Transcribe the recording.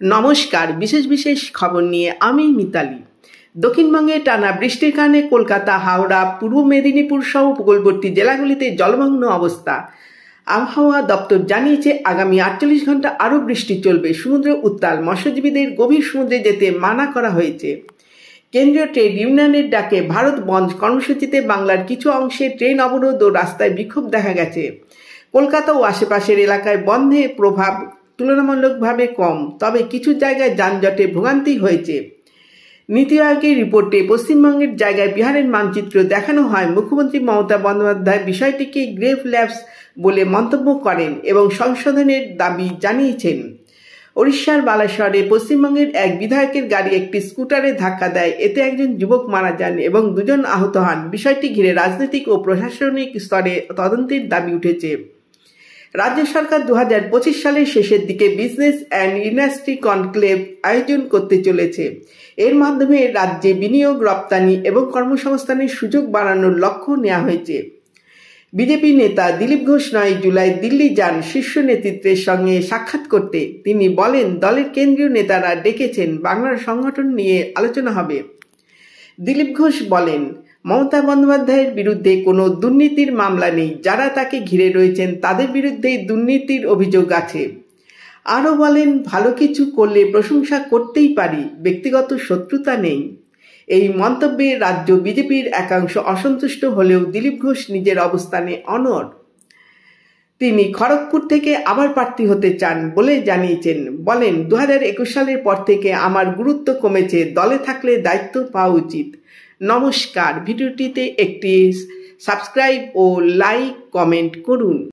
নমস্কার, বিশেষ খবর নিয়ে আমি মিতালি। দক্ষিণবঙ্গে টানা বৃষ্টির কারণে কলকাতা, হাওড়া, পূর্ব মেদিনীপুর সহ উপকূলবর্তী জেলাগুলিতে জলমগ্ন অবস্থা। আবহাওয়া দপ্তর জানিয়েছে আগামী 48 ঘন্টা আরও বৃষ্টি চলবে। সমুদ্র উত্তাল, মৎস্যজীবীদের গভীর সমুদ্রে যেতে মানা করা হয়েছে। কেন্দ্রীয় ট্রেড ইউনিয়নের ডাকে ভারত বন্ধ কর্মসূচিতে বাংলার কিছু অংশে ট্রেন অবরোধ ও রাস্তায় বিক্ষোভ দেখা গেছে। কলকাতা ও আশেপাশের এলাকায় বন্ধের প্রভাব তুলনামূলকভাবে কম, তবে কিছু জায়গায় যানজটে ভোগান্তি হয়েছে। নীতি আয়োগের রিপোর্টে পশ্চিমবঙ্গের জায়গায় বিহারের মানচিত্র দেখানো হয়। মুখ্যমন্ত্রী মমতা বন্দ্যোপাধ্যায় বিষয়টিকে গ্রেভ ল্যাপস বলে মন্তব্য করেন এবং সংশোধনের দাবি জানিয়েছেন। ওড়িশার বালাসরে পশ্চিমবঙ্গের এক বিধায়কের গাড়ি একটি স্কুটারে ধাক্কা দেয়, এতে একজন যুবক মারা যান এবং দুজন আহত হন। বিষয়টি ঘিরে রাজনৈতিক ও প্রশাসনিক স্তরে তদন্তের দাবি উঠেছে। রাজ্য সরকার 2025 সালের শেষের দিকে বিজনেস অ্যান্ড ইন্ডাস্ট্রি কনক্লেভ আয়োজন করতে চলেছে। এর মাধ্যমে রাজ্যে বিনিয়োগ, রপ্তানি এবং কর্মসংস্থানের সুযোগ বাড়ানোর লক্ষ্য নেওয়া হয়েছে। বিজেপি নেতা দিলীপ ঘোষ 9 জুলাই দিল্লি যান শীর্ষ নেতৃত্বের সঙ্গে সাক্ষাৎ করতে। তিনি বলেন, দলের কেন্দ্রীয় নেতারা ডেকেছেন, বাংলার সংগঠন নিয়ে আলোচনা হবে। দিলীপ ঘোষ বলেন, মমতা বন্দ্যোপাধ্যায়ের বিরুদ্ধে কোনো দুর্নীতির মামলা নেই, যারা তাকে ঘিরে রয়েছেন তাদের বিরুদ্ধেই দুর্নীতির অভিযোগ আছে। আরও বলেন, ভালো কিছু করলে প্রশংসা করতেই পারি, ব্যক্তিগত শত্রুতা নেই। এই মন্তব্যে রাজ্য বিজেপির একাংশ অসন্তুষ্ট হলেও দিলীপ ঘোষ নিজের অবস্থানে অনড়। তিনি খড়গপুর থেকে আবার প্রার্থী হতে চান বলে জানিয়েছেন। বলেন, 2021 সালের পর থেকে আমার গুরুত্ব কমেছে, দলে থাকলে দায়িত্ব পাওয়া উচিত। নমস্কার, ভিডিওটিতে একটি সাবস্ক্রাইব ও লাইক কমেন্ট করুন।